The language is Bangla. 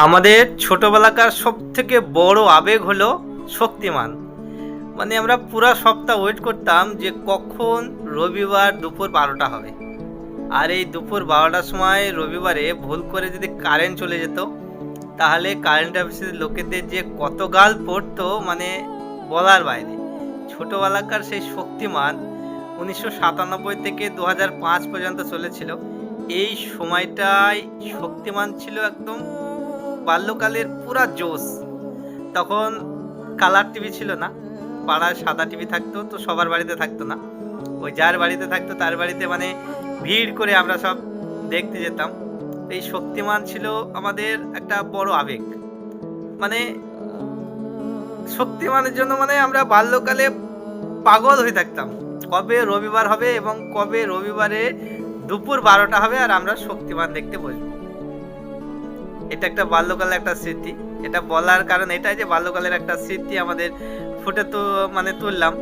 আমাদের ছোটবেলাকার সব থেকে বড় আবেগ হলো শক্তিমান। মানে আমরা পুরা সপ্তাহ ওয়েট করতাম যে কখন রবিবার দুপুর 12টা হবে। আর এই দুপুর 12টার সময় রবিবারে ভুল করে যদি কারেন্ট চলে যেত, তাহলে কারেন্ট অফিসের লোকেদের যে কত গাল পড়তো মানে বলার বাইরে। ছোটবেলাকার সেই শক্তিমান 1997 থেকে 2005 পর্যন্ত চলেছিল। এই সময়টায় শক্তিমান ছিল একদম বাল্যকালের পুরা জোশ। তখন কালার টিভি ছিল না, পাড়ায় সাদা টিভি থাকতো, তো সবার বাড়িতে থাকতো না। ওই যার বাড়িতে থাকতো তার বাড়িতে মানে ভিড় করে আমরা সব দেখতে যেতাম। এই শক্তিমান ছিল আমাদের একটা বড় আবেগ। মানে শক্তিমানের জন্য মানে আমরা বাল্যকালে পাগল হয়ে থাকতাম, কবে রবিবার হবে এবং কবে রবিবারে দুপুর 12টা হবে আর আমরা শক্তিমান দেখতে বসবো। এটা একটা বাল্যকালের একটা স্মৃতি। এটা বলার কারণ এটাই যে বাল্যকালের একটা স্মৃতি আমাদের ফুটে তো মানে তুললাম।